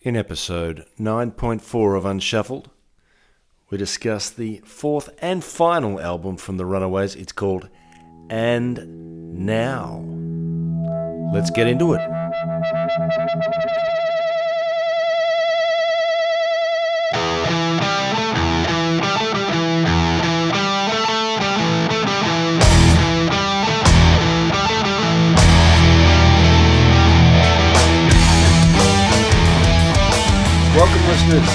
In episode 9.4 of Unshuffled, we discuss the fourth and final album from the Runaways. It's called And Now. Let's get into it. Welcome, listeners.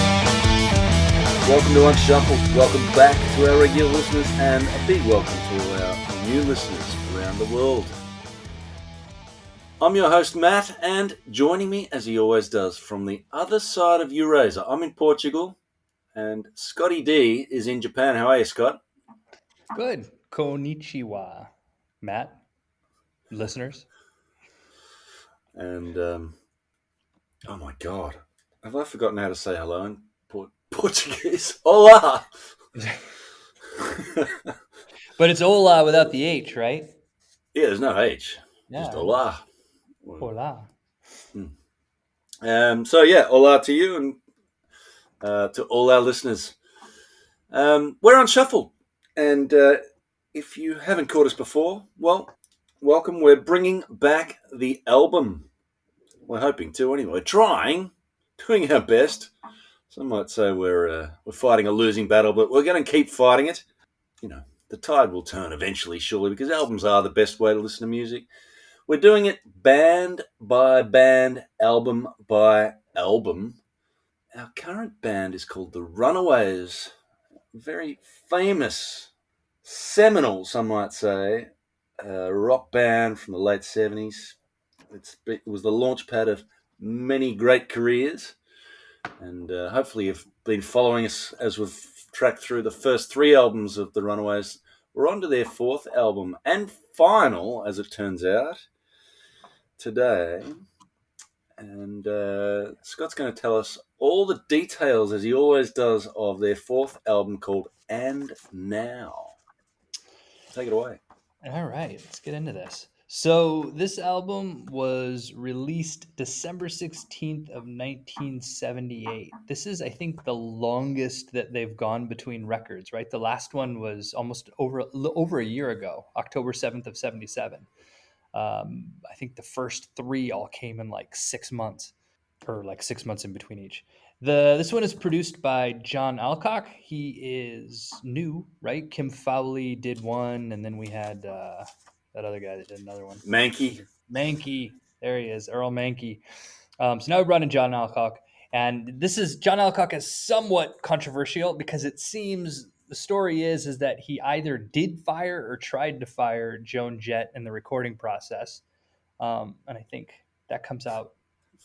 Welcome to Unshuffled. Welcome back to our regular listeners, and a big welcome to all our new listeners around the world. I'm your host, Matt, and joining me, as he always does, from the other side of Eurasia, I'm in Portugal, and Scotty D is in Japan. How are you, Scott? Good. Konnichiwa, Matt. Listeners. And, oh my God, have I forgotten how to say hello in Portuguese? Olá! But it's hola without the H, right? Yeah, there's no H. Yeah. Just olá. Hola. Olá to you and to all our listeners. We're on Shuffle, and if you haven't caught us before, well, welcome. We're bringing back the album. We're hoping to, anyway. We're trying, doing our best. Some might say we're fighting a losing battle, but we're going to keep fighting it. You know, the tide will turn eventually, surely, because albums are the best way to listen to music. We're doing it band by band, album by album. Our current band is called the Runaways. Very famous, seminal, some might say, rock band from the late 70s. It was the launch pad of many great careers. And hopefully you've been following us as we've tracked through the first three albums of the Runaways. We're on to their fourth album and final, as it turns out, today. And Scott's going to tell us all the details, as he always does, of their fourth album called And Now. Take it away. All right, let's get into this. So this album was released December 16th of 1978. This is, I think, the longest that they've gone between records, right? The last one was almost over a year ago, October 7th of 77. I think the first three all came in like 6 months, or like 6 months in between each. This one is produced by John Alcock. He is new, right? Kim Fowley did one, and then we had that other guy that did another one. Mankey. There he is, Earl Mankey. So now we brought in John Alcock, and John Alcock is somewhat controversial because it seems the story is that he either did fire or tried to fire Joan Jett in the recording process, and I think that comes out.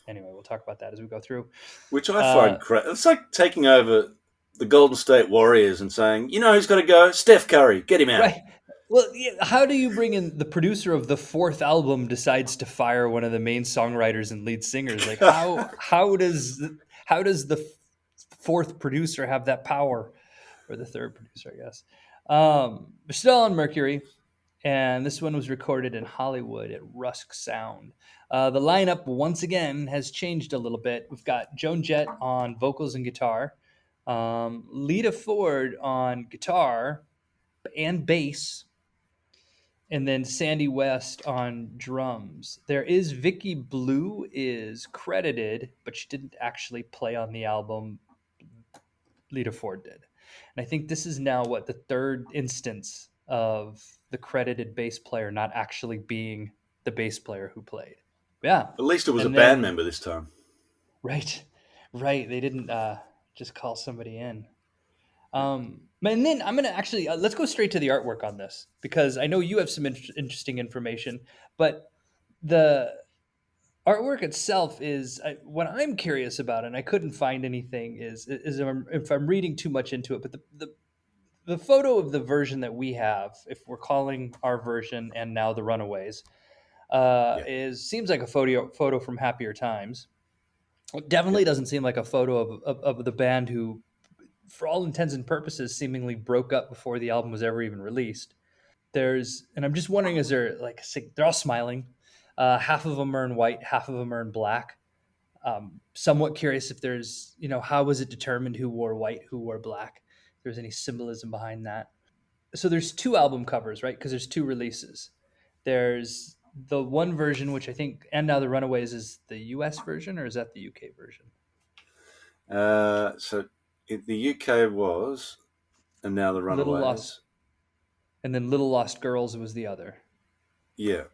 Anyway, we'll talk about that as we go through. Which I find crazy. It's like taking over the Golden State Warriors and saying, you know who's got to go? Steph Curry. Get him out. Right. Well, yeah, how do you bring in the producer of the fourth album decides to fire one of the main songwriters and lead singers? Like how does the fourth producer have that power, or the third producer, I guess? We're still on Mercury, and this one was recorded in Hollywood at Rusk Sound. The lineup once again has changed a little bit. We've got Joan Jett on vocals and guitar, Lita Ford on guitar and bass, and then Sandy West on drums. There is Vicky Blue is credited, but she didn't actually play on the album. Lita Ford did. And I think this is now the third instance of the credited bass player not actually being the bass player who played. Yeah. At least it was a band member this time. Right. They didn't just call somebody in. And then I'm going to actually, let's go straight to the artwork on this, because I know you have some interesting information, but the artwork itself is what I'm curious about, and I couldn't find anything is if I'm reading too much into it, but the photo of the version that we have, if we're calling our version And Now the Runaways, seems like a photo from Happier Times. It definitely doesn't seem like a photo of the band who, for all intents and purposes, seemingly broke up before the album was ever even released. And I'm just wondering, is there they're all smiling. Half of them are in white, half of them are in black. Somewhat curious if there's, how was it determined who wore white, who wore black? If there's any symbolism behind that. So there's two album covers, right? Because there's two releases. There's the one version, which I think, and now the Runaways is the US version, or is that the UK version? The UK was, and now the Little Lost, Runaways. and then Little Lost Girls was the other. Yeah.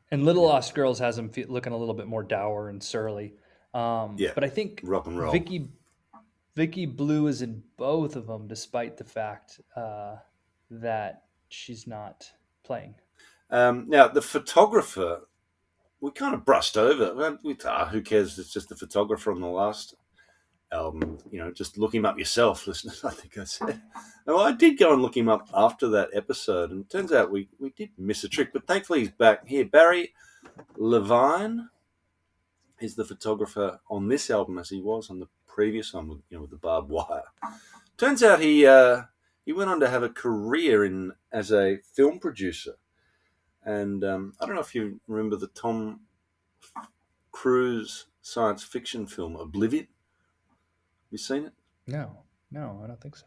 And Little Lost Girls has him looking a little bit more dour and surly. Yeah. But I think Rock and roll. Vicky Blue is in both of them, despite the fact that she's not playing. Now, the photographer, we kind of brushed over. Who cares? It's just the photographer on the last album. Just look him up yourself, listeners, I think I said. Well, I did go and look him up after that episode, and it turns out we did miss a trick, but thankfully he's back here. Barry Levine is the photographer on this album, as he was on the previous one with the barbed wire. Turns out he went on to have a career as a film producer. And I don't know if you remember the Tom Cruise science fiction film, Oblivion. Have you seen it? No, I don't think so.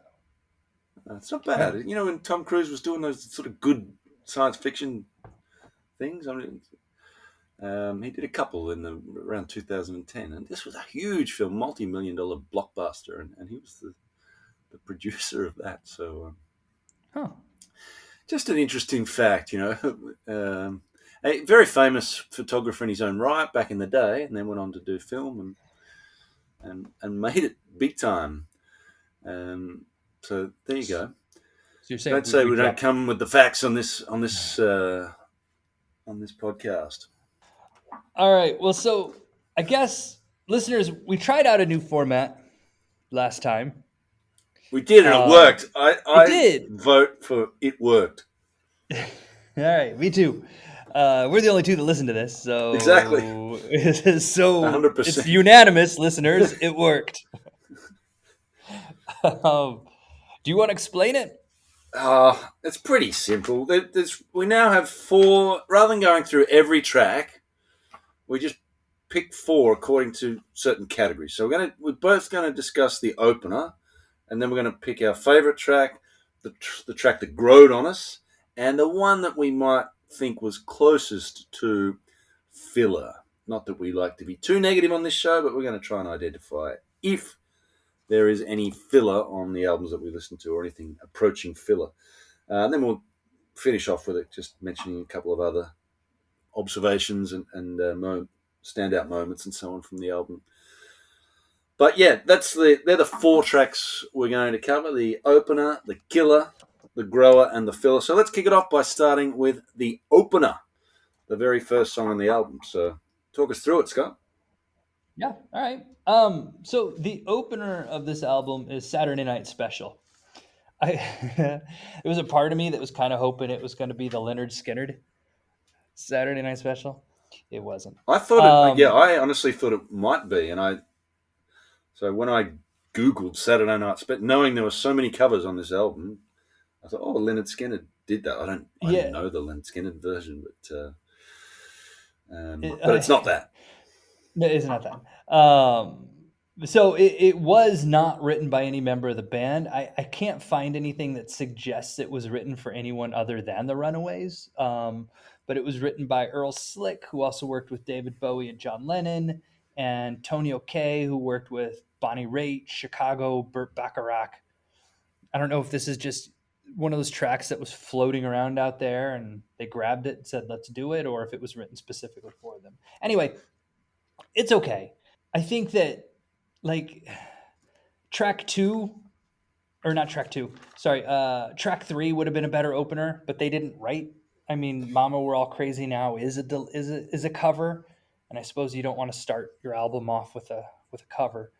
It's not bad. When Tom Cruise was doing those sort of good science fiction things, he did a couple around 2010, and this was a huge film, multi-million-dollar blockbuster, and he was the producer of that. So, just an interesting fact, a very famous photographer in his own right back in the day, and then went on to do film and made it big time. So there you go. So you're saying don't say we don't come with the facts on this podcast. All right. Well, so I guess listeners, we tried out a new format last time. We did, and it worked. I did. Vote for it worked. All right, me too. We're the only two that listen to this, so exactly. So 100%. It's unanimous, listeners. It worked. Do you want to explain it? It's pretty simple. We now have 4. Rather than going through every track, we just pick 4 according to certain categories. So we're both going to discuss the opener, and then we're going to pick our favorite track, the track that growed on us, and the one that we might think was closest to filler. Not that we like to be too negative on this show, but we're going to try and identify if there is any filler on the albums that we listen to, or anything approaching filler. And then we'll finish off with it, just mentioning a couple of other observations and standout moments and so on from the album. But yeah, they're the 4 tracks we're going to cover: the opener, the killer, the grower, and the filler. So let's kick it off by starting with the opener, the very first song on the album. So talk us through it, Scott. Yeah, all right. So the opener of this album is Saturday Night Special. There was a part of me that was kind of hoping it was going to be the Lynyrd Skynyrd Saturday Night Special. It wasn't. I thought I honestly thought it might be, so when I Googled Saturday Night Special, knowing there were so many covers on this album, I thought, Lynyrd Skynyrd did that. I didn't know the Lynyrd Skynyrd version, but it's not that. It's not that. So it was not written by any member of the band. I can't find anything that suggests it was written for anyone other than the Runaways. But it was written by Earl Slick, who also worked with David Bowie and John Lennon, and Tony O'Kay, who worked with Bonnie Raitt, Chicago, Burt Bacharach. I don't know if this is just one of those tracks that was floating around out there and they grabbed it and said, let's do it, or if it was written specifically for them. Anyway, it's okay. I think that track 3 would have been a better opener, but they didn't write. I mean, Mama We're All Crazy Now is a cover, and I suppose you don't want to start your album off with a cover.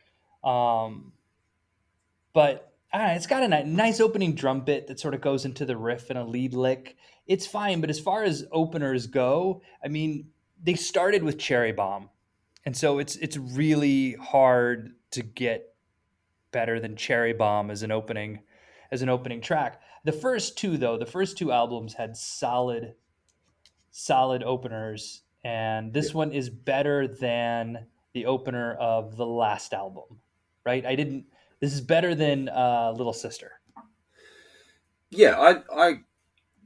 But it's got a nice opening drum bit that sort of goes into the riff and a lead lick. It's fine, but as far as openers go, I mean, they started with Cherry Bomb, and so it's really hard to get better than Cherry Bomb as an opening track. The first two albums had solid openers, and Yeah. this one is better than the opener of the last album, right? I didn't. This is better than Little Sister. Yeah, I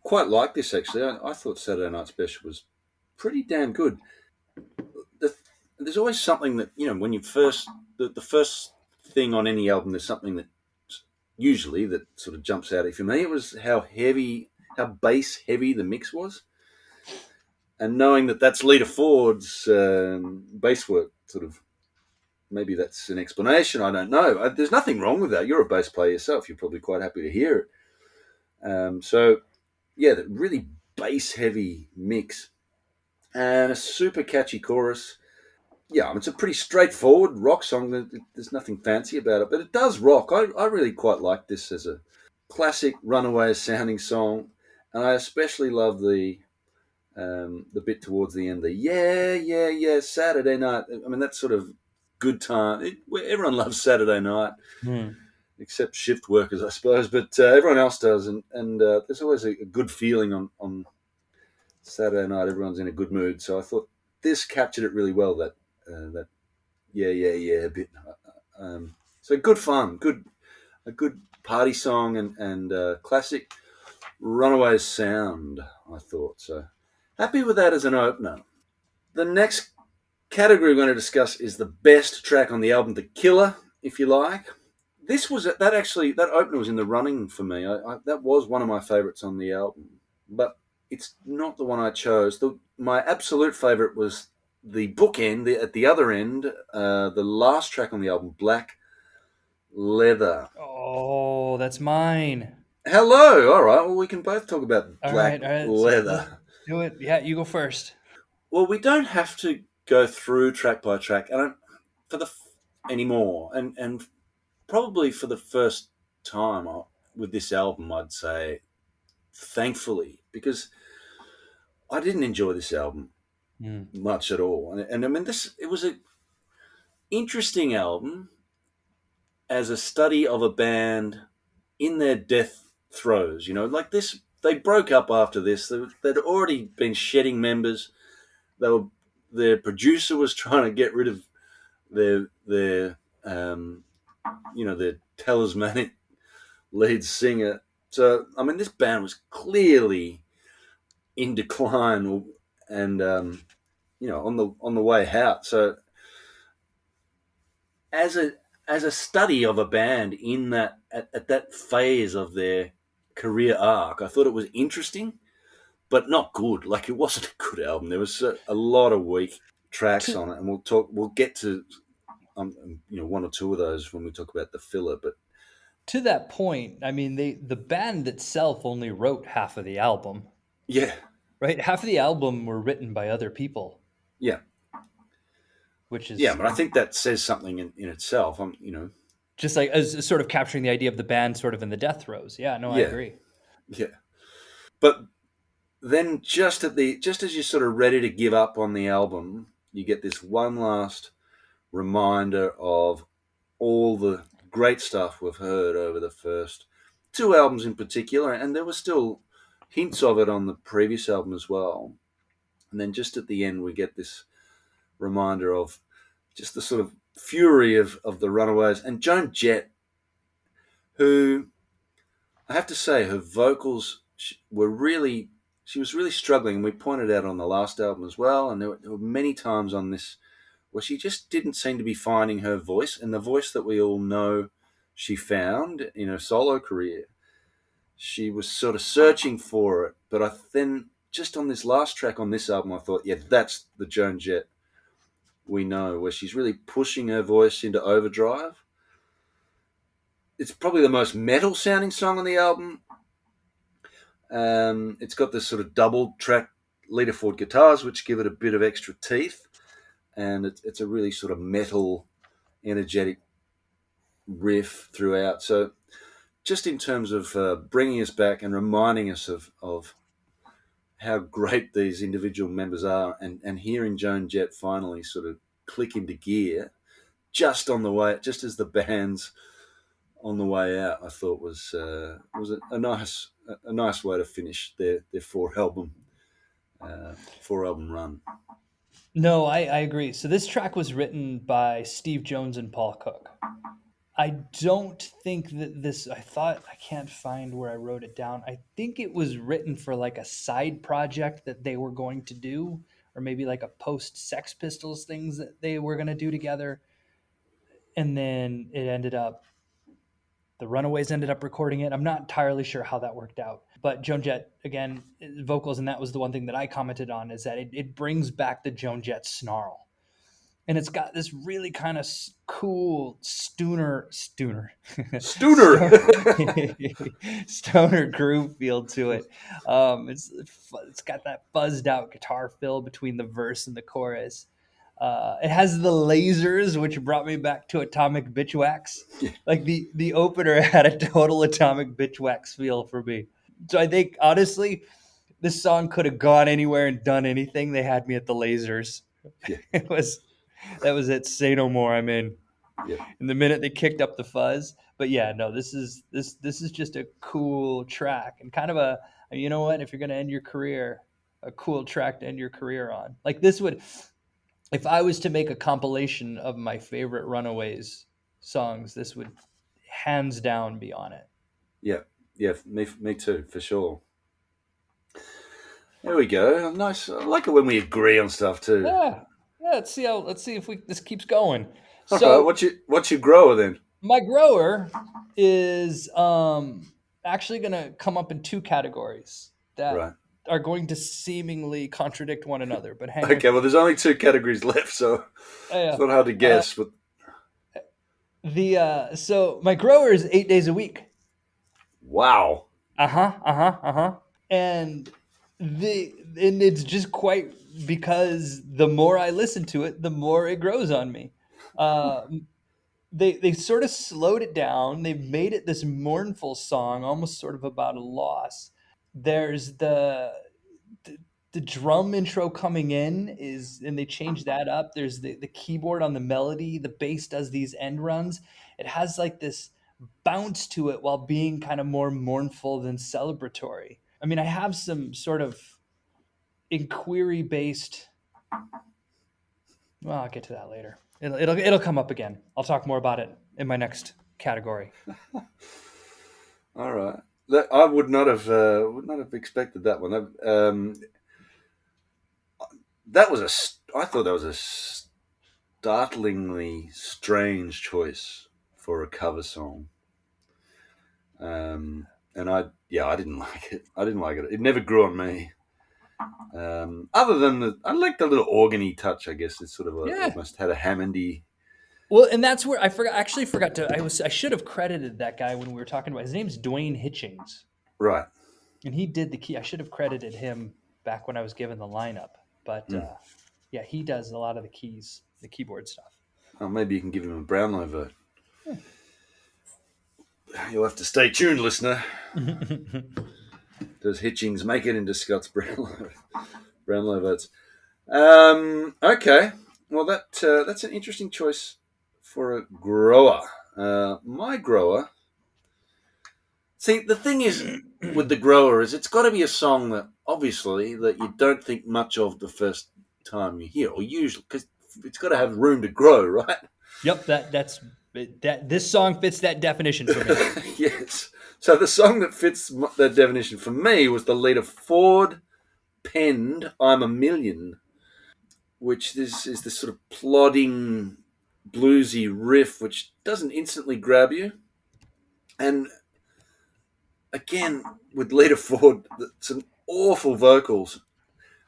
quite like this actually. I thought Saturday Night Special was pretty damn good. The, there's always something that, when you first, the first thing on any album, there's something that usually that sort of jumps out. For me, it was how bass heavy the mix was, and knowing that that's Lita Ford's bass work, sort of, maybe that's an explanation. I don't know. There's nothing wrong with that. You're a bass player yourself. You're probably quite happy to hear it. So yeah, the really bass heavy mix and a super catchy chorus. Yeah, I mean, it's a pretty straightforward rock song. There's nothing fancy about it, but it does rock. I really quite like this as a classic Runaways sounding song, and I especially love the bit towards the end. The yeah Saturday night. I mean, that's sort of good time. Everyone loves Saturday night, Hmm. except shift workers, I suppose, but everyone else does, and there's always a good feeling on Saturday night. Everyone's in a good mood, so I thought this captured it really well. That yeah bit. So good fun, a good party song, and classic Runaways sound. I thought so. Happy with that as an opener. The next category we're going to discuss is the best track on the album, the killer, if you like. This was that opener was in the running for me. That was one of my favourites on the album, but it's not the one I chose. My absolute favourite was the bookend at the other end, the last track on the album, Black Leather. Oh, that's mine. Hello, all right. Well, we can both talk about Black All right. Let's Leather. do it. Yeah, you go first. Well, we don't have to go through track by track, and for the anymore, and probably for the first time with this album, I'd say, thankfully, because I didn't enjoy this album Hmm. much at all, and I mean, it was an interesting album as a study of a band in their death throes. Like this, they broke up after this. They'd already been shedding members. They were Their producer was trying to get rid of their their talismanic lead singer. So I mean, this band was clearly in decline, and on the way out. So as a study of a band in that at that phase of their career arc, I thought it was interesting, but not good. Like, it wasn't a good album. There was a lot of weak tracks To on it, and We'll get to one or two of those when we talk about the filler. But to that point, I mean, the band itself only wrote half of the album, yeah, right? Half of the album were written by other people, yeah, which yeah. is But I think that says something in itself. just like as sort of capturing the idea of the band sort of in the death throes. Yeah, no, I Yeah, agree. yeah. But then just as you're sort of ready to give up on the album, you get this one last reminder of all the great stuff we've heard over the first two albums in particular, and there were still hints of it on the previous album as well. And then just at the end, we get this reminder of just the sort of fury of the Runaways and Joan Jett, who, I have to say, her vocals she was really struggling. And we pointed out on the last album as well, and there were many times on this where she just didn't seem to be finding her voice, and the voice that we all know she found in her solo career. She was sort of searching for it, but then just on this last track on this album, I thought, yeah, that's the Joan Jett we know, where she's really pushing her voice into overdrive. It's probably the most metal sounding song on the album. It's got this sort of double track Lita Ford guitars, which give it a bit of extra teeth, and it's a really sort of metal, energetic riff throughout. So just in terms of bringing us back and reminding us of how great these individual members are, and hearing Joan Jett finally sort of click into gear just as the band's on the way out, I thought was a nice way to finish their four album run. No, I agree. So this track was written by Steve Jones and Paul Cook. I don't think that this, I thought, I can't find where I wrote it down. I think it was written for like a side project that they were going to do, or maybe like a post Sex Pistols things that they were going to do together. And then it ended up, the Runaways ended up recording it. I'm not entirely sure how that worked out. But Joan Jett, again, vocals, and that was the one thing that I commented on, is that it brings back the Joan Jett snarl, and it's got this really kind of cool Stooner. stoner groove feel to it. It's got that buzzed out guitar fill between the verse and the chorus. It has the lasers, which brought me back to Atomic Bitch Wax. Like the opener had a total Atomic Bitch Wax feel for me. So I think honestly, this song could have gone anywhere and done anything. They had me at the lasers. Yeah. It was that was it. Say no more. I'm in. Yeah. And the minute they kicked up the fuzz, but yeah, no, this is just a cool track, and kind of a, you know what, if you're gonna end your career, a cool track to end your career on. Like this would, if I was to make a compilation of my favorite Runaways songs, this would hands down be on it. Yeah. Yeah. Me too, for sure. There we go. Nice. I like it when we agree on stuff too. Yeah, yeah. Let's see if we this keeps going. All right. So What's your grower then? my grower is actually going to come up in two categories that Right. are going to seemingly contradict one another. But hang with Okay. Well, there's only two categories left, so it's yeah. not hard to guess. But The so my grower is 8 days a week. wow. And and it's just quite, because the more I listen to it, the more it grows on me. Uh, they sort of slowed it down. They've made it this mournful song, almost sort of about a loss. There's the, the drum intro coming in is, and they changed that up. There's the keyboard on the melody. The bass does these end runs. It has like this bounce to it while being kind of more mournful than celebratory. I mean, I have some sort of inquiry based. Well, I'll get to that later. It'll come up again. I'll talk more about it in my next category. All right. That I would not have expected that one. That was I thought that was a startlingly strange choice for a cover song. And I didn't like it. I didn't like it. It never grew on me. Other than I like the little organy touch. I guess it's sort of Yeah. almost had a Hammondy. Well, and that's where I forgot to. I should have credited that guy when we were talking about. His name's Dwayne Hitchings, Right. and he did the key. I should have credited him back when I was given the lineup. But yeah, he does a lot of the keys, the keyboard stuff. Oh, maybe you can give him a Brownlow vote. You'll have to stay tuned, listener. Does Hitchings make it into Scott's Brownlow votes? Okay. Well, that's an interesting choice for a grower. My grower. See, the thing is with the grower is it's got to be a song that obviously that you don't think much of the first time you hear, or usually because it's got to have room to grow, right? Yep, that this song fits that definition for me. Yes. So the song that fits that definition for me was the Lita Ford penned "I'm a Million," which is this sort of plodding, bluesy riff, which doesn't instantly grab you. And again, with Lita Ford, some awful vocals,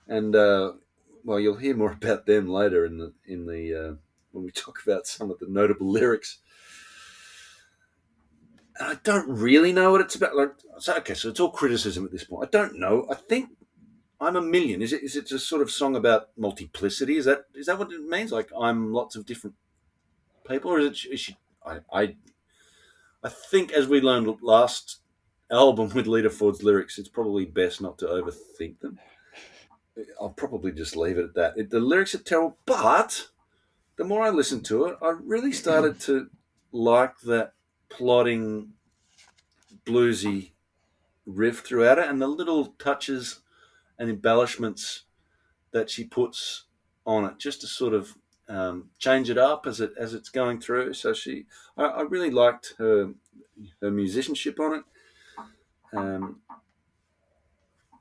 and well, you'll hear more about them later in the when we talk about some of the notable lyrics. And I don't really know what it's about. Like, so it's all criticism at this point. I don't know. I think "I'm a Million." Is it a sort of song about multiplicity? Is that what it means? Like I'm lots of different people, or is she? I think, as we learned last album with Lita Ford's lyrics, it's probably best not to overthink them. I'll probably just leave it at that. The lyrics are terrible, but the more I listened to it, I really started to like that plodding, bluesy riff throughout it, and the little touches and embellishments that she puts on it just to sort of change it up as it's going through. So I really liked her musicianship on it.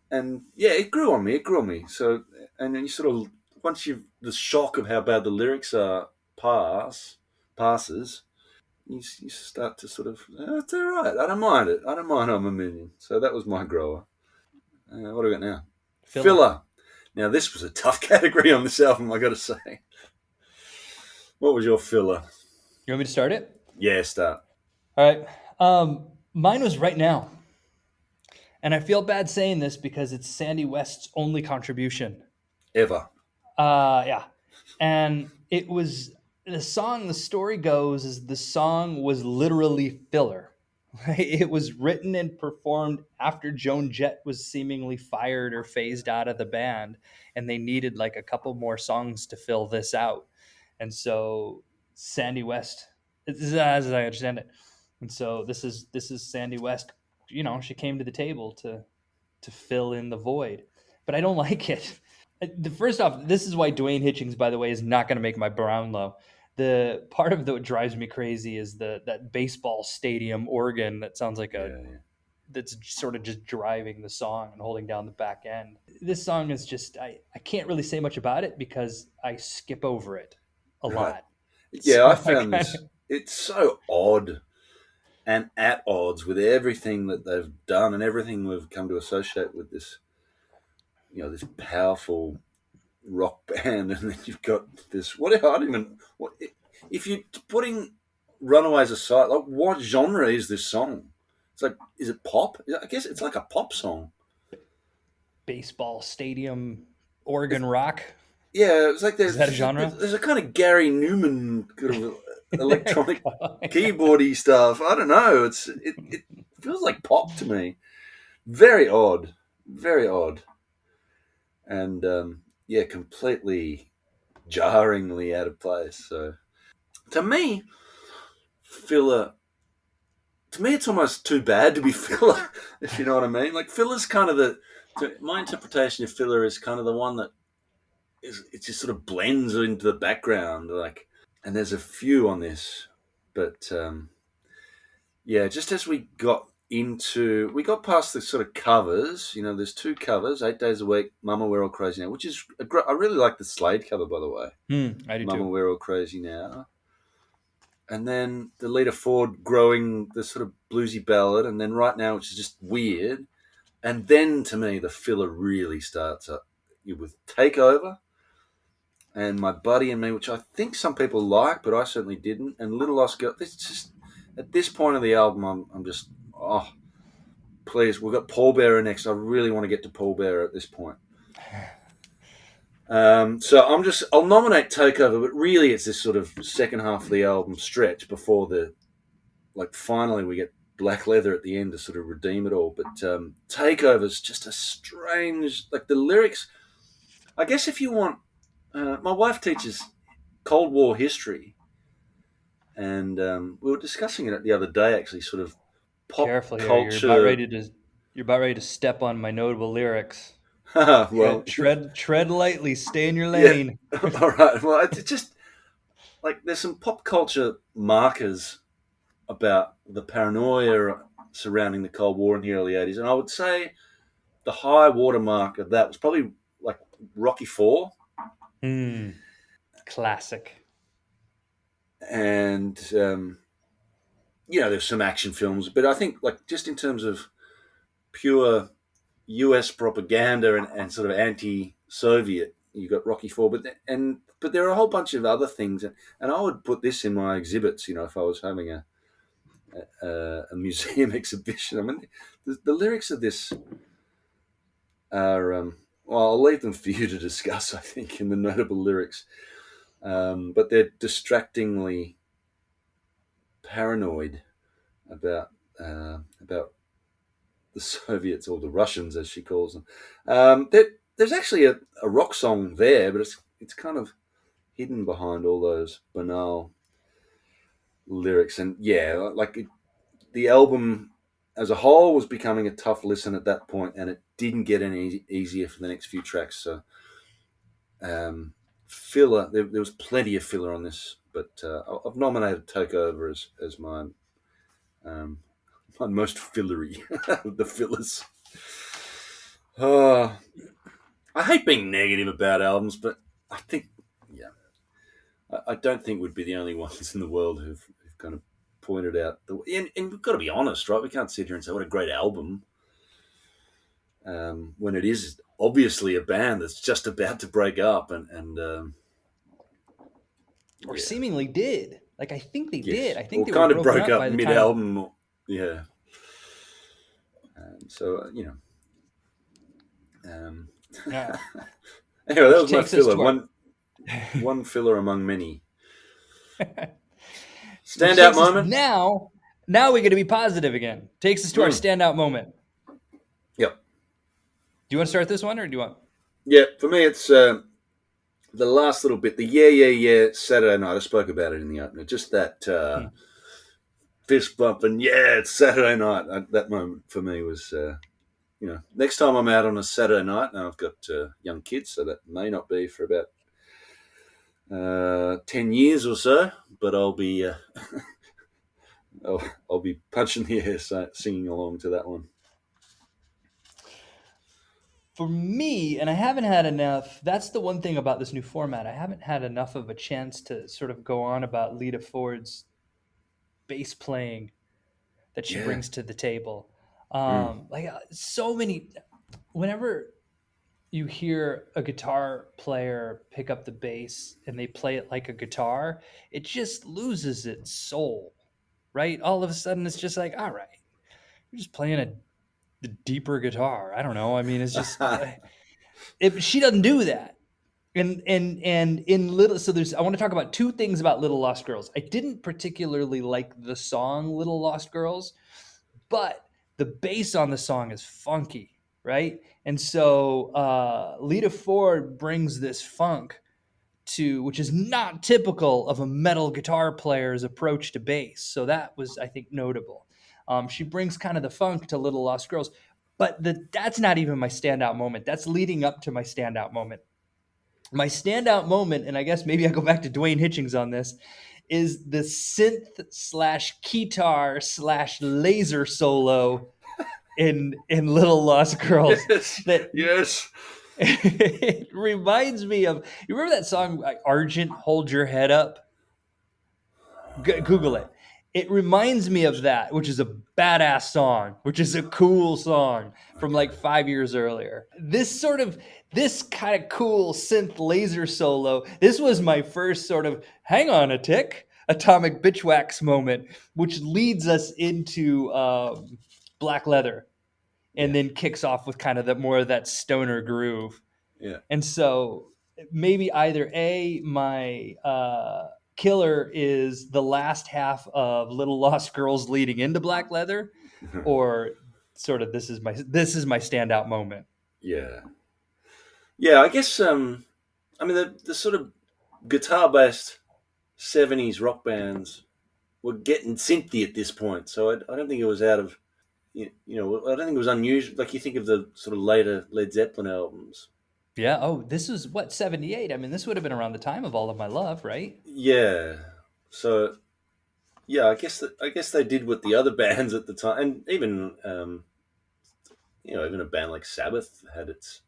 And yeah, it grew on me. It grew on me. So, and then you sort of once you the shock of how bad the lyrics are passes, you start to sort of it's all right. I don't mind it. I don't mind I'm a million. So that was my grower. What do we got now? Filler. Now this was a tough category on this album, I got to say. What was your filler? You want me to start it? Yeah, start. All right. Mine was Right Now. And I feel bad saying this because it's Sandy West's only contribution. Ever. Yeah. And it was the song, the story goes, is the song was literally filler. It was written and performed after Joan Jett was seemingly fired or phased out of the band, and they needed like a couple more songs to fill this out. And so Sandy West, as I understand it, and so this is Sandy West. You know, she came to the table to fill in the void, but I don't like it. The first off, this is why Dwayne Hitchings, by the way, is not going to make my Brownlow. The part of what drives me crazy is that baseball stadium organ that sounds like Yeah. that's sort of just driving the song and holding down the back end. This song is just I can't really say much about it because I skip over it a Right. lot. Yeah, So I found this. It's so odd and at odds with everything that they've done and everything we've come to associate with this, this powerful rock band, and then you've got this. What I don't even. What if you're putting Runaways aside? Like, what genre is this song? It's like, is it pop? I guess it's like a pop song. baseball stadium organ rock. Yeah, it's like Is that a genre? there's a kind of Gary Newman kind of electronic keyboardy stuff. I don't know. It feels like pop to me. Very odd, very odd, and yeah, completely jarringly out of place. So to me, filler. To me, it's almost too bad to be filler, if you know what I mean. Like filler's kind of my interpretation of filler is kind of the one that it just sort of blends into the background, like. And there's a few on this, but yeah, just as we got past the sort of covers, there's two covers, 8 Days a Week, Mama We're All Crazy Now, which is, I really like the Slade cover, by the way. I do Mama too. We're All Crazy Now. And then the Lita Ford growing the sort of bluesy ballad, and then Right Now, which is just weird. And then, to me, the filler really starts up with Takeover and My Buddy and Me, which I think some people like, but I certainly didn't. And Little Lost Girl. This just at this point of the album, I'm just please. We've got Paul Bearer next. I really want to get to Paul Bearer at this point. So I'll nominate Takeover, but really it's this sort of second half of the album stretch before finally we get Black Leather at the end to sort of redeem it all. But Takeover is just a strange, like the lyrics. I guess if you want. My wife teaches Cold War history, and we were discussing it the other day. Actually, sort of pop Careful here. culture. You're about ready to step on my notable lyrics. Well, tread lightly. Stay in your lane. Yeah. All right. Well, it's just like there's some pop culture markers about the paranoia surrounding the Cold War in the early '80s, and I would say the high watermark of that was probably like Rocky IV. Classic. And there's some action films, but I think like just in terms of pure US propaganda and sort of anti-Soviet, you got Rocky IV, but there are a whole bunch of other things, and I would put this in my exhibits. If I was having a museum exhibition. I mean, the lyrics of this are well, I'll leave them for you to discuss. I think in the notable lyrics. But they're distractingly paranoid about the Soviets, or the Russians, as she calls them. There's actually a rock song there, but it's kind of hidden behind all those banal lyrics. And yeah, the album as a whole was becoming a tough listen at that point, and it didn't get any easier for the next few tracks. So filler. There was plenty of filler on this, but I've nominated Takeover as mine. My most fillery of the fillers. I hate being negative about albums, but I think, yeah, I don't think we'd be the only ones in the world who've kind of pointed out and we've got to be honest, right? We can't sit here and say what a great album when it is obviously a band that's just about to break up and or seemingly did. Like I think they did. I think or they kind were of broken broke up by up the mid-album. Yeah. So time. Yeah. anyway, that was my takes us filler. to our- One filler among many. Which Standout takes us moment. Now we're going to be positive again. Takes us to our standout moment. Yep. Do you want to start this one, or do you want? Yeah, for me, it's the last little bit. The yeah Saturday night. I spoke about it in the opener. Just that fist bump and yeah, it's Saturday night. That moment for me was, next time I'm out on a Saturday night. Now I've got young kids, so that may not be for about 10 years or so. But I'll be I'll be punching the air, singing along to that one. For me, and I haven't had enough, that's the one thing about this new format. I haven't had enough of a chance to sort of go on about Lita Ford's bass playing that she brings to the table. Like so many, whenever you hear a guitar player pick up the bass and they play it like a guitar, it just loses its soul, right? All of a sudden, it's just like, all right, you're just playing a deeper guitar. I don't know. I mean, it's just if she doesn't do that. And in Little, so there's I want to talk about two things about Little Lost Girls. I didn't particularly like the song Little Lost Girls, but the bass on the song is funky, right? And so Lita Ford brings this funk to, which is not typical of a metal guitar player's approach to bass. So that was, I think, notable. She brings kind of the funk to Little Lost Girls, but that's not even my standout moment. That's leading up to my standout moment. My standout moment, and I guess maybe I go back to Dwayne Hitchings on this, is the synth slash keytar slash laser solo in Little Lost Girls. Yes. It reminds me of, you remember that song Argent, Hold Your Head Up? Google it. It reminds me of that, which is a badass song, which is a cool song from like 5 years earlier. This kind of cool synth laser solo, this was my first sort of hang on a tick atomic bitchwax moment, which leads us into Black Leather and then kicks off with kind of more of that stoner groove. Yeah. And so maybe either my killer is the last half of Little Lost Girls leading into Black Leather, or sort of this is my standout moment. Yeah. I guess I mean the sort of guitar based 70s rock bands were getting synthy at this point, so I don't think it was out of I don't think it was unusual. Like you think of the sort of later Led Zeppelin albums. Yeah. Oh, this is what, 78. I mean, this would have been around the time of All of My Love, right? Yeah. So, yeah, I guess they did what the other bands at the time, and even even a band like Sabbath had its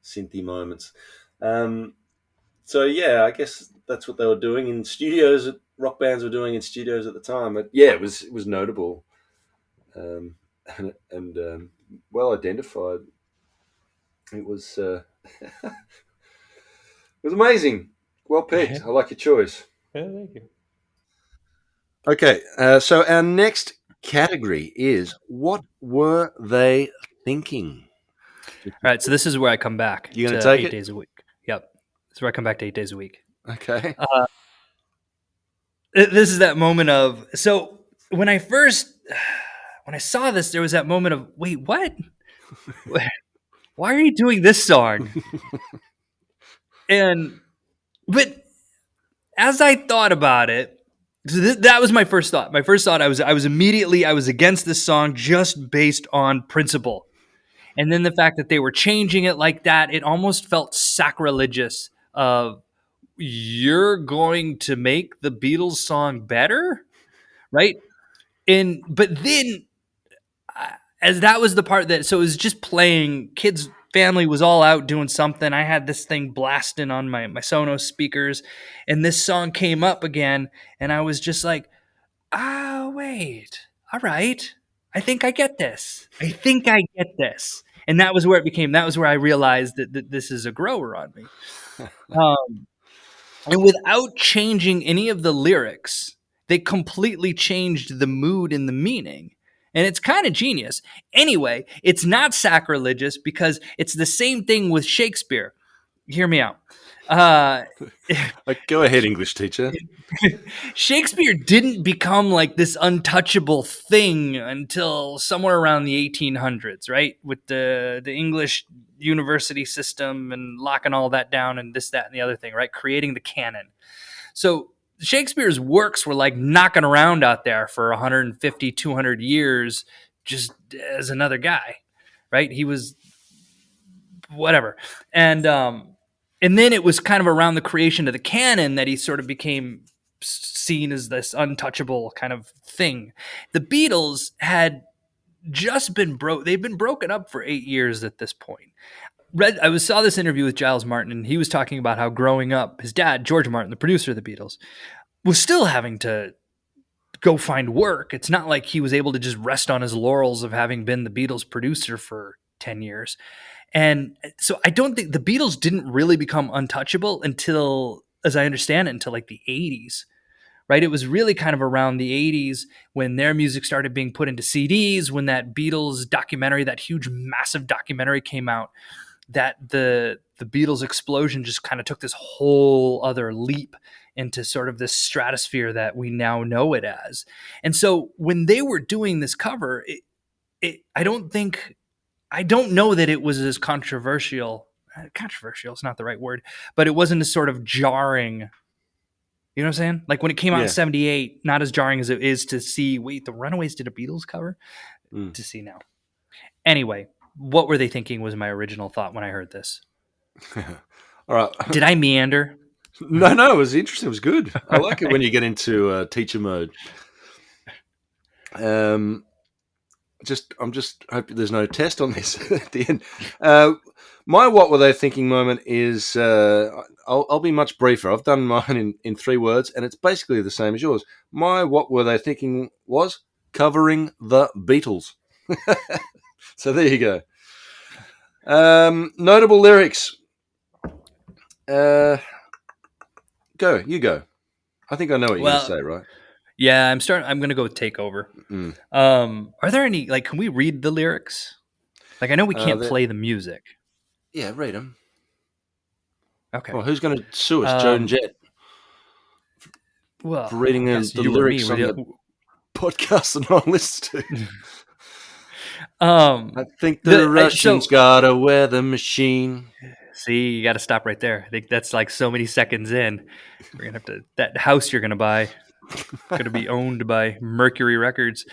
synthy moments. So yeah, I guess that's what they were doing in studios. Rock bands were doing in studios at the time. But yeah, it was notable, and well identified. It was it was amazing. Well picked. I like your choice. Yeah, thank you. Okay, so our next category is what were they thinking? All right, so this is where I come back. You gonna to take 8 it? days a week. Yep, this is where I come back to 8 days a week. Okay. This is that moment of, so when I saw this, there was that moment of, wait, what? Why are you doing this song? But as I thought about it, so that was my first thought. My first thought, I was against this song just based on principle. And then the fact that they were changing it like that, it almost felt sacrilegious of you're going to make the Beatles song better, right? And but then as that was the part that so it was just playing, kids family was all out doing something. I had this thing blasting on my Sonos speakers, and this song came up again, and I was just like, wait, all right, I think I get this. I think I get this. And that was where it became, that was where I realized that this is a grower on me. Um, and without changing any of the lyrics, they completely changed the mood and the meaning. And it's kind of genius. Anyway, it's not sacrilegious because it's the same thing with Shakespeare. Hear me out. Uh, Go ahead, English teacher. Shakespeare didn't become like this untouchable thing until somewhere around the 1800s, right? With the English university system and locking all that down and this, that, and the other thing, right? Creating the canon. So Shakespeare's works were like knocking around out there for 150, 200 years just as another guy, right? He was whatever. And then it was kind of around the creation of the canon that he sort of became seen as this untouchable kind of thing. The Beatles had just been they've been broken up for 8 years at this point. Saw this interview with Giles Martin, and he was talking about how growing up, his dad, George Martin, the producer of the Beatles, was still having to go find work. It's not like he was able to just rest on his laurels of having been the Beatles producer for 10 years. And so I don't think the Beatles didn't really become untouchable until, as I understand it, until like the 80s, right? It was really kind of around the 80s when their music started being put into CDs, when that Beatles documentary, that huge, massive documentary came out, that the Beatles explosion just kind of took this whole other leap into sort of this stratosphere that we now know it as. And so when they were doing this cover, I don't know that it was as controversial. Controversial is not the right word, but it wasn't as sort of jarring. You know what I'm saying? Like when it came out in 78, not as jarring as it is to see, wait, the Runaways did a Beatles cover? To see now. Anyway, what were they thinking was my original thought when I heard this. All right. Did I meander? No, it was interesting. It was good. I like it when you get into teacher mode. I'm just hoping there's no test on this at the end. My what were they thinking moment is I'll be much briefer. I've done mine in 3 words, and it's basically the same as yours. My what were they thinking was covering the Beatles. So there you go. Notable lyrics. You go. I think I know what you're going to say, right? Yeah, I'm going to go with Takeover. Are there any, like, can we read the lyrics? Like, I know we can't play the music. Yeah, read them. Okay. Well, who's going to sue us, Joe and Jet? Well, for reading the lyrics on the podcast that I listen to. I think the Russians got a weather machine. See, you got to stop right there. I think that's like so many seconds in. We're gonna have to, that house you're gonna buy, going to be owned by Mercury Records.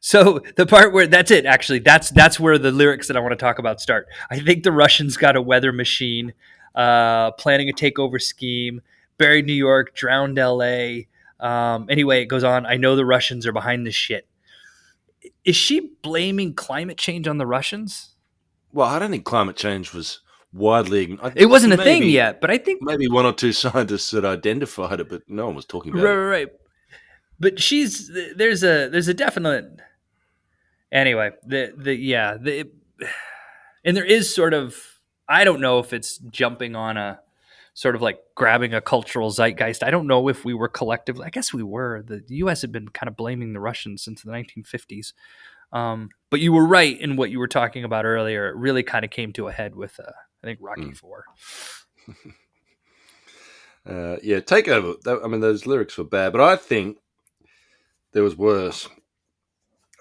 So the part where that's it, actually, that's where the lyrics that I want to talk about start. I think the Russians got a weather machine, planning a takeover scheme, buried New York, drowned LA. Anyway, it goes on. I know the Russians are behind this shit. Is she blaming climate change on the Russians? Well, I don't think climate change was widely. It wasn't a thing yet, but I think maybe 1 or 2 scientists had identified it, but no one was talking about it. Right. But there's a definite. Anyway, and there is sort of, I don't know if it's jumping on a sort of like grabbing a cultural zeitgeist. I don't know if we were collectively. I guess we were. The U.S. had been kind of blaming the Russians since the 1950s. But you were right in what you were talking about earlier. It really kind of came to a head with, I think, Rocky IV. Takeover. I mean, those lyrics were bad, but I think there was worse.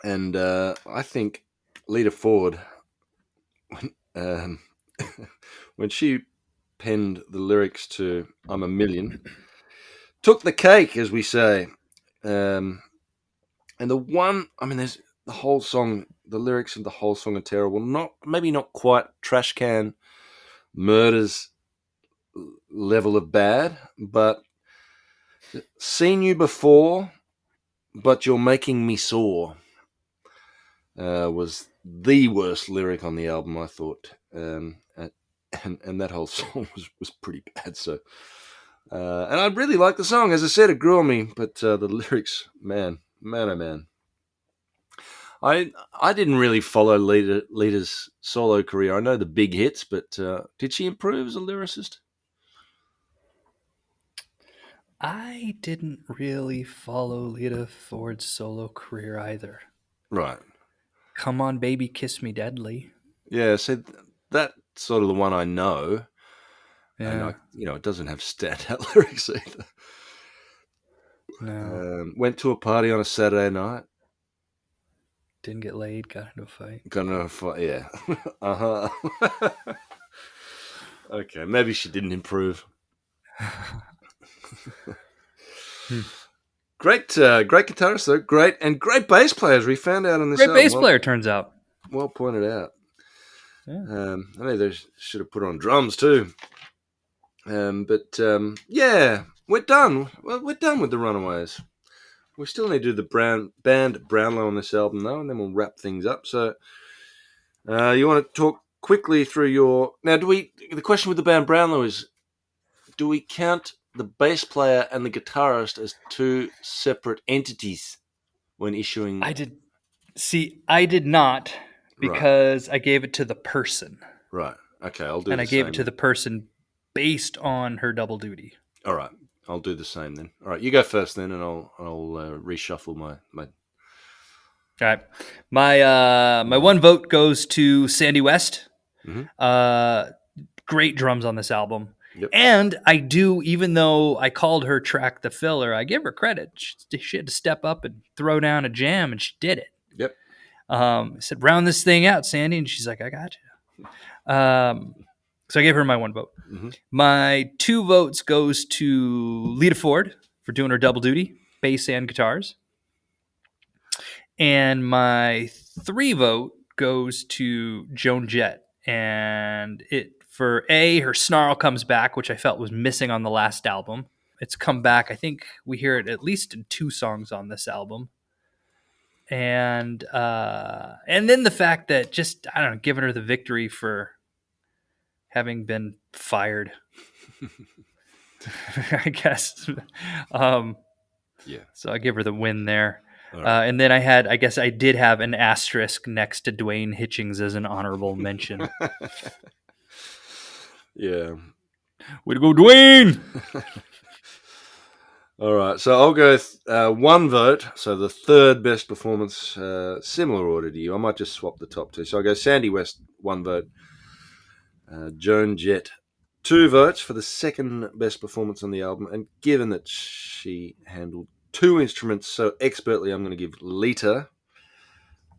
And I think Lita Ford, when she penned the lyrics to "I'm a Million," took the cake, as we say. And there's the whole song. The lyrics of the whole song are terrible. Maybe not quite trash can murders level of bad, but seen you before, but you're making me sore. Was the worst lyric on the album, I thought, and that whole song was pretty bad. So, and I really liked the song. As I said, it grew on me, but the lyrics, man, oh man. I didn't really follow Lita's solo career. I know the big hits, but did she improve as a lyricist? I didn't really follow Lita Ford's solo career either. Right. Come On Baby Kiss Me Deadly. Yeah, so that's sort of the one I know. Yeah. And it doesn't have standout lyrics either. No. Went to a party on a Saturday night. Didn't get laid, got into a fight. Yeah. Uh-huh. Okay, maybe she didn't improve. Great guitarist though. Great bass players we found out on this Great album. bass player, turns out. Well pointed out. Yeah. I mean, they should have put on drums too. Yeah, we're done. Well, we're done with the Runaways. We still need to do the band Brownlow on this album though, and then we'll wrap things up. So, you want to talk quickly through your now? The question with the band Brownlow is, do we count the bass player and the guitarist as two separate entities when issuing? I did not, because I gave it to the person. Right. Okay, I'll do. And the I gave same it to the person based on her double duty. All right, I'll do the same then. All right, you go first then, and I'll reshuffle my. All right, my one vote goes to Sandy West. Mm-hmm. Great drums on this album. Yep. And I do, even though I called her track the filler, I give her credit. She had to step up and throw down a jam, and she did it. Yep. I said, round this thing out, Sandy. And she's like, I got you. So I gave her my one vote. Mm-hmm. My 2 votes goes to Lita Ford for doing her double duty, bass and guitars. And my 3 vote goes to Joan Jett. And for her snarl comes back, which I felt was missing on the last album. It's come back. I think we hear it at least in 2 songs on this album. And then the fact that just, I don't know, giving her the victory for having been fired, I guess. Yeah. So I give her the win there. Right. And then I did have an asterisk next to Dwayne Hitchings as an honorable mention. Yeah. Way to go, Dwayne! All right, so I'll go 1 vote. So the third best performance, similar order to you. I might just swap the top 2. So I'll go Sandy West, 1 vote. Joan Jett, 2 votes for the second best performance on the album. And given that she handled 2 instruments so expertly, I'm going to give Lita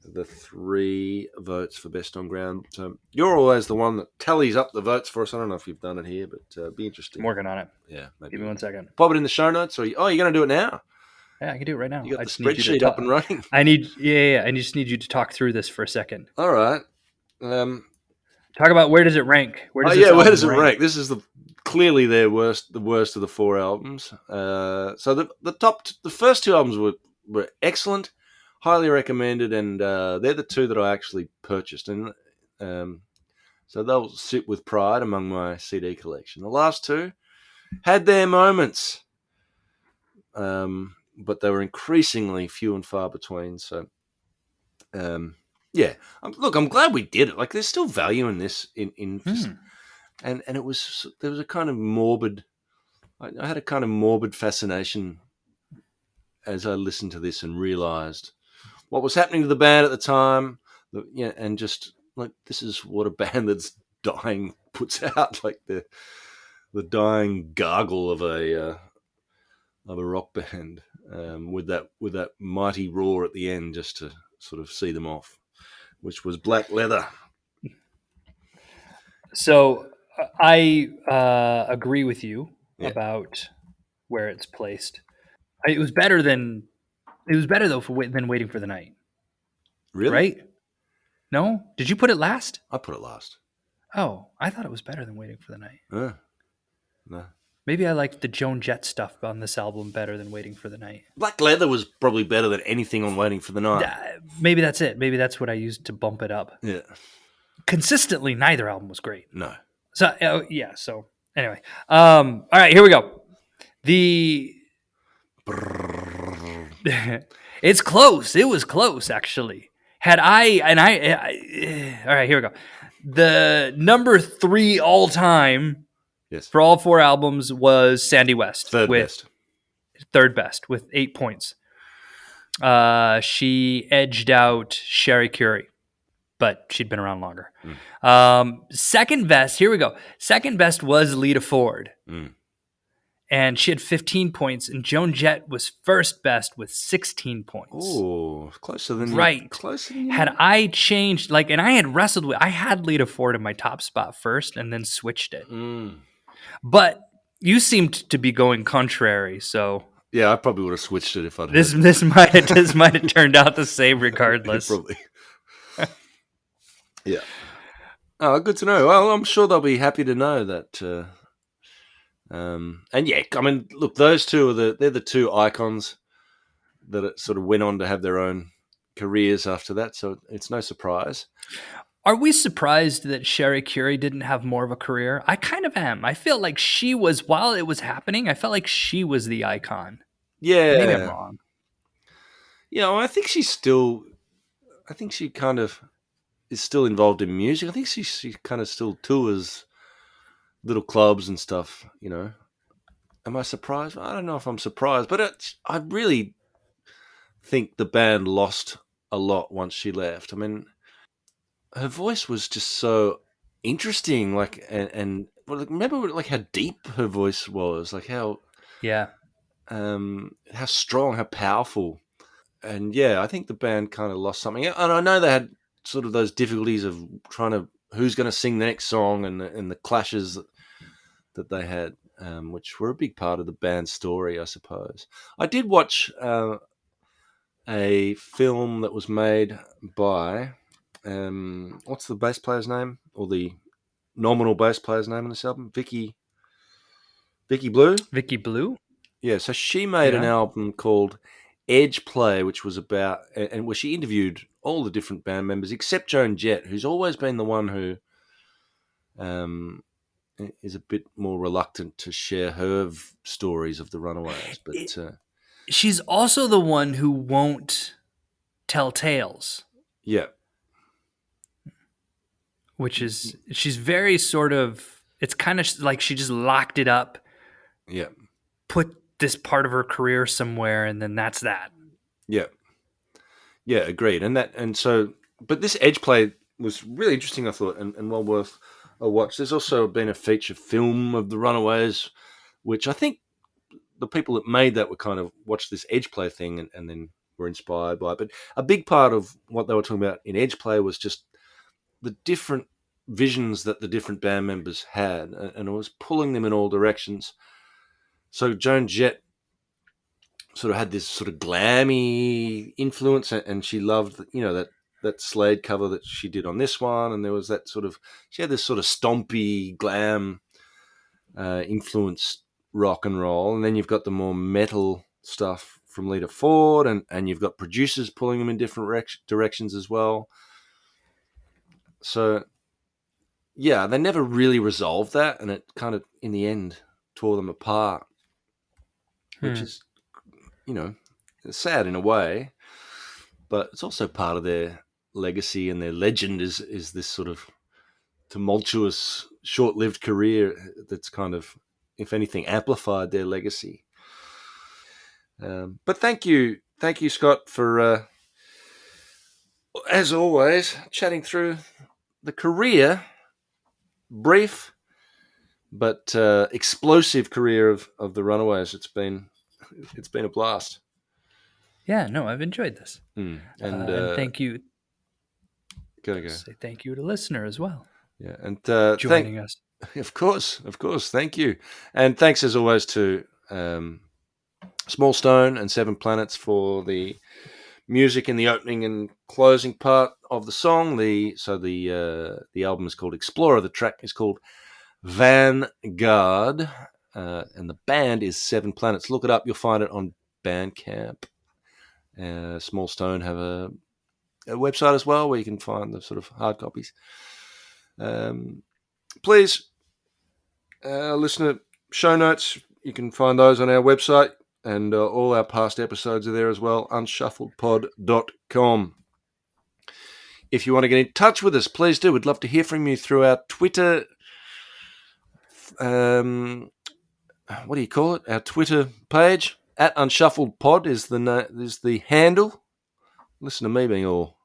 the 3 votes for best on ground. So you're always the one that tallies up the votes for us. I don't know if you've done it here, but be interesting. I'm working on it. Yeah, maybe. Give me 1 second. Pop it in the show notes, or you're going to do it now. Yeah, I can do it right now. You got I the just need you to spreadsheet up and running. I just need you to talk through this for a second. All right. Talk about where does it rank? Where does it rank? This is clearly the worst of the 4 albums. So the first 2 albums were excellent, highly recommended, and they're the 2 that I actually purchased, and so they'll sit with pride among my CD collection. The last 2 had their moments, but they were increasingly few and far between. So, yeah. Look, I'm glad we did it. Like, there's still value in this. And there was a kind of morbid. I had a kind of morbid fascination as I listened to this and realized what was happening to the band at the time. And just like, this is what a band that's dying puts out, like the dying gargle of a rock band, with that mighty roar at the end, just to sort of see them off, which was Black Leather. So I agree with you about where it's placed. It was better though than Waiting for the Night. Really? Right? No? Did you put it last? I put it last. Oh, I thought it was better than Waiting for the Night. No. Maybe I liked the Joan Jett stuff on this album better than Waiting for the Night. Black Leather was probably better than anything on Waiting for the Night. Maybe that's it. Maybe that's what I used to bump it up. Yeah. Consistently, neither album was great. No. So yeah. So anyway, all right, here we go. It's close. It was close, actually. All right, here we go. The number 3 all time Yes. for all 4 albums was Sandy West. Third best. Third best with 8 points. She edged out Sherry Curie, but she'd been around longer. Second best, here we go. Second best was Lita Ford. And she had 15 points, and Joan Jett was first best with 16 points. Oh, closer than right. Closer than had I changed, and I had wrestled with, I had Lita Ford in my top spot first, and then switched it. But you seemed to be going contrary, so yeah, I probably would have switched it if I'd. This might have turned out the same regardless. Probably. Yeah. Oh, good to know. Well, I'm sure they'll be happy to know that. And yeah, I mean, look, those two they're the two icons that sort of went on to have their own careers after that. So it's no surprise. Are we surprised that Sherry Curie didn't have more of a career? I kind of am. I feel like she was, while it was happening, I felt like she was the icon. Yeah. Maybe I'm wrong. Yeah, well, I think she kind of is still involved in music. I think she kind of still tours little clubs and stuff, you know. Am I surprised? I don't know if I'm surprised, but I really think the band lost a lot once she left. I mean, her voice was just so interesting, and remember how deep her voice was, how strong, how powerful. And yeah, I think the band kind of lost something. And I know they had sort of those difficulties of trying to who's going to sing the next song and the clashes that they had, which were a big part of the band's story, I suppose. I did watch a film that was made by what's the bass player's name, or the nominal bass player's name on this album? Vicky Blue. Vicky Blue. Yeah, so she made an album called Edge Play, which was about, and where she interviewed all the different band members except Joan Jett, who's always been the one who is a bit more reluctant to share her stories of the Runaways. But she's also the one who won't tell tales. Yeah. Which is, she's very sort of, it's kind of like she just locked it up. Yeah. Put this part of her career somewhere, and then that's that. Yeah. Yeah, agreed. But this Edge Play was really interesting, I thought, and well worth a watch. There's also been a feature film of the Runaways, which I think the people that made that were kind of watched this Edge Play thing and then were inspired by it. But a big part of what they were talking about in Edge Play was just the different visions that the different band members had, and it was pulling them in all directions. So Joan Jett sort of had this sort of glammy influence, and she loved, that Slade cover that she did on this one, and there was that she had this sort of stompy glam influenced rock and roll, and then you've got the more metal stuff from Lita Ford, and you've got producers pulling them in different directions as well. So yeah, they never really resolved that, and it kind of in the end tore them apart, which is, sad in a way, but it's also part of their legacy, and their legend is this sort of tumultuous, short-lived career that's kind of, if anything, amplified their legacy. But thank you, Scott, for as always chatting through the career, brief but explosive career of the Runaways. It's been a blast. Yeah, no, I've enjoyed this. And thank you. Go. Say thank you to listener as well. Yeah, and joining us. Of course. Thank you, and thanks as always to Small Stone and Seven Planets for the music in the opening and closing part of the song. The album is called Explorer. The track is called Vanguard, and the band is Seven Planets. Look it up. You'll find it on Bandcamp. Small Stone have a website as well where you can find the sort of hard copies. Please, listener show notes, you can find those on our website, and all our past episodes are there as well, unshuffledpod.com. If you want to get in touch with us, please do. We'd love to hear from you through our Twitter. What do you call it? Our Twitter page at unshuffledpod is the handle. Listen to me being all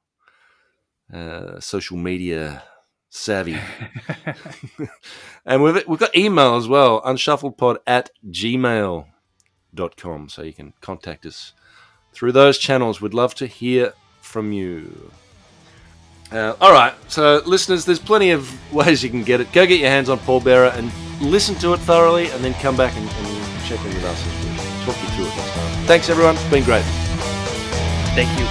social media savvy. And we've got email as well, unshuffledpod@gmail.com, so you can contact us through those channels. We'd love to hear from you. All right, so listeners, there's plenty of ways you can get it. Go get your hands on Pallbearer and listen to it thoroughly, and then come back and check in with us as we talk you through it next time. Thanks, everyone. It's been great. Thank you.